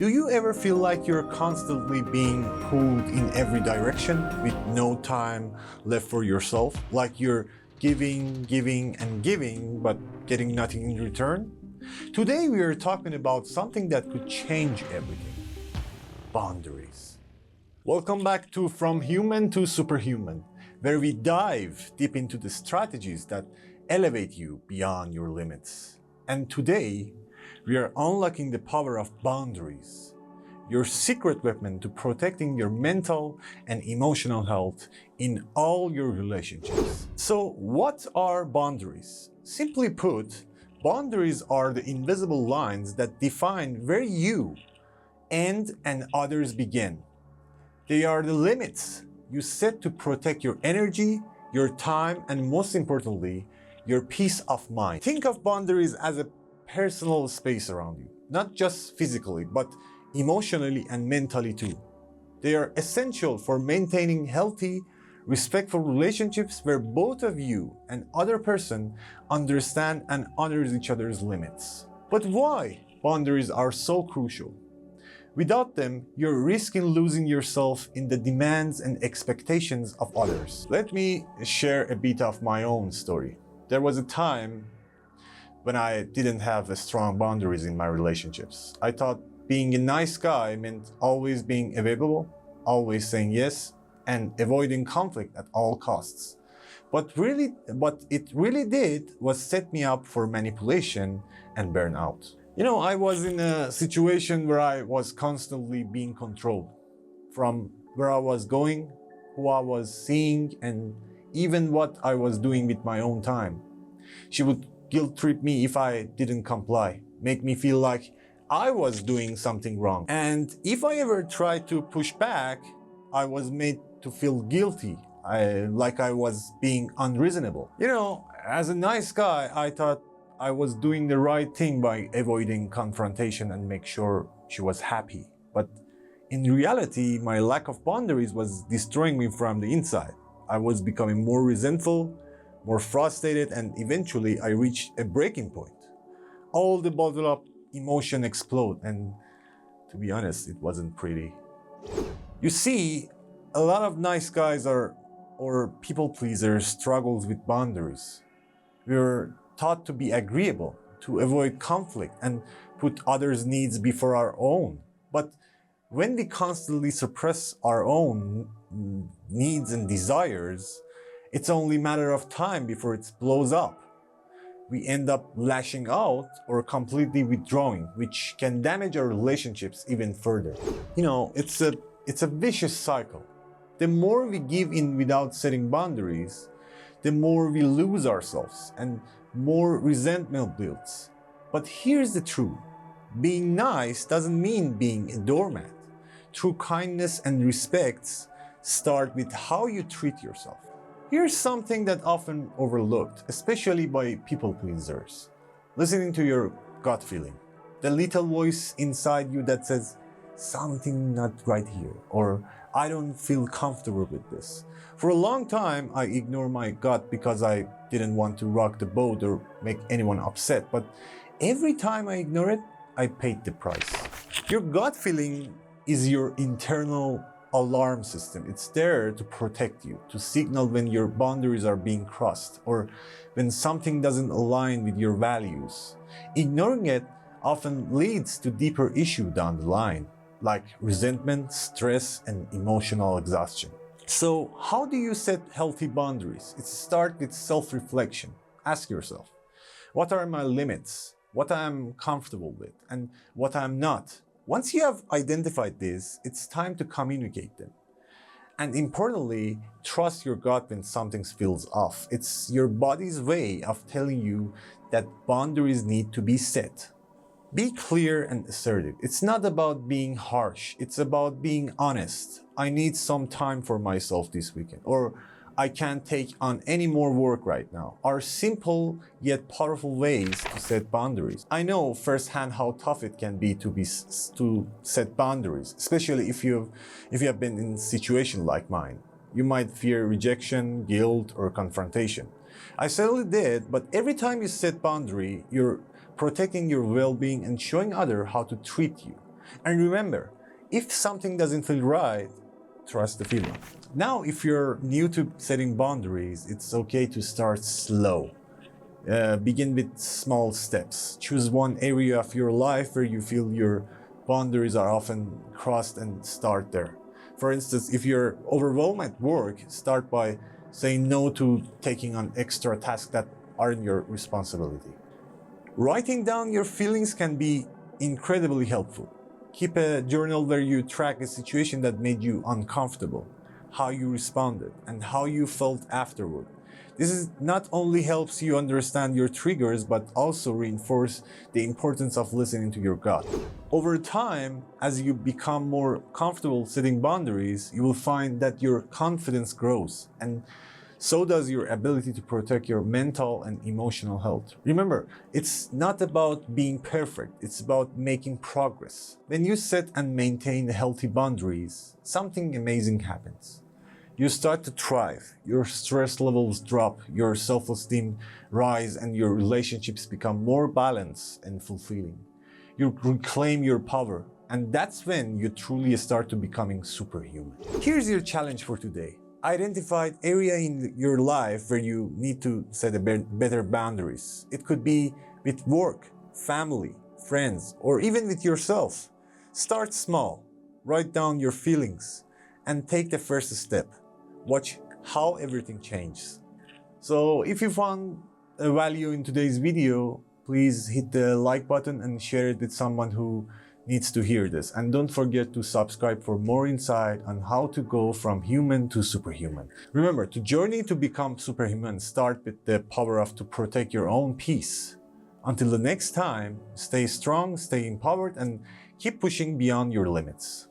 Do you ever feel like you're constantly being pulled in every direction with no time left for yourself? Like you're giving, giving, and giving, but getting nothing in return? Today we are talking about something that could change everything. Boundaries. Welcome back to From Human to Superhuman, where we dive deep into the strategies that elevate you beyond your limits. And today, we are unlocking the power of boundaries, your secret weapon to protecting your mental and emotional health in all your relationships. So, what are boundaries? Simply put, boundaries are the invisible lines that define where you end and others begin. They are the limits you set to protect your energy, your time, and most importantly, your peace of mind. Think of boundaries as a personal space around you, not just physically, but emotionally and mentally too. They are essential for maintaining healthy, respectful relationships where both of you and other person understand and honors each other's limits. But why boundaries are so crucial? Without them, you're risking losing yourself in the demands and expectations of others. Let me share a bit of my own story. There was a time when I didn't have strong boundaries in my relationships. I thought being a nice guy meant always being available, always saying yes, and avoiding conflict at all costs. What it really did was set me up for manipulation and burnout. I was in a situation where I was constantly being controlled from where I was going, who I was seeing, and even what I was doing with my own time. She would guilt trip me if I didn't comply, make me feel like I was doing something wrong. And if I ever tried to push back, I was made to feel guilty, like I was being unreasonable. As a nice guy, I thought I was doing the right thing by avoiding confrontation and make sure she was happy. But in reality, my lack of boundaries was destroying me from the inside. I was becoming more resentful, more frustrated, and eventually I reached a breaking point. All the bottled up emotion exploded, and to be honest, it wasn't pretty. You see, a lot of nice guys or people pleasers struggles with boundaries. We're taught to be agreeable, to avoid conflict, and put others' needs before our own. But when we constantly suppress our own needs and desires, it's only a matter of time before it blows up. We end up lashing out or completely withdrawing, which can damage our relationships even further. It's a vicious cycle. The more we give in without setting boundaries, the more we lose ourselves and more resentment builds. But here's the truth. Being nice doesn't mean being a doormat. True kindness and respect start with how you treat yourself. Here's something that often overlooked, especially by people pleasers. Listening to your gut feeling. The little voice inside you that says, something not right here, or I don't feel comfortable with this. For a long time, I ignored my gut because I didn't want to rock the boat or make anyone upset. But every time I ignore it, I paid the price. Your gut feeling is your internal alarm system. It's there to protect you, to signal when your boundaries are being crossed or when something doesn't align with your values. Ignoring it often leads to deeper issues down the line, like resentment, stress, and emotional exhaustion. So, how do you set healthy boundaries? It starts with self-reflection. Ask yourself, what are my limits? What I'm comfortable with and what I'm not? Once you have identified this, it's time to communicate them. And importantly, trust your gut when something feels off. It's your body's way of telling you that boundaries need to be set. Be clear and assertive. It's not about being harsh. It's about being honest. I need some time for myself this weekend, or I can't take on any more work right now, are simple yet powerful ways to set boundaries. I know firsthand how tough it can be to set boundaries, especially if you have been in a situation like mine. You might fear rejection, guilt, or confrontation. I certainly did, but every time you set boundary, you're protecting your well-being and showing others how to treat you. And remember, if something doesn't feel right, trust the feeling. Now, if you're new to setting boundaries, it's okay to start slow. Begin with small steps. Choose one area of your life where you feel your boundaries are often crossed and start there. For instance, if you're overwhelmed at work, start by saying no to taking on extra tasks that aren't your responsibility. Writing down your feelings can be incredibly helpful. Keep a journal where you track a situation that made you uncomfortable, how you responded, and how you felt afterward. This not only helps you understand your triggers, but also reinforce the importance of listening to your gut. Over time, as you become more comfortable setting boundaries, you will find that your confidence grows, and so does your ability to protect your mental and emotional health. Remember, it's not about being perfect, it's about making progress. When you set and maintain healthy boundaries, something amazing happens. You start to thrive, your stress levels drop, your self-esteem rise, and your relationships become more balanced and fulfilling. You reclaim your power, and that's when you truly start to becoming superhuman. Here's your challenge for today. Identify an area in your life where you need to set better boundaries. It could be with work, family, friends, or even with yourself. Start small, write down your feelings, and take the first step. Watch how everything changes. So if you found a value in today's video, please hit the like button and share it with someone who needs to hear this. And don't forget to subscribe for more insight on how to go from human to superhuman. Remember, to journey to become superhuman, start with the power of to protect your own peace. Until the next time, stay strong, stay empowered, and keep pushing beyond your limits.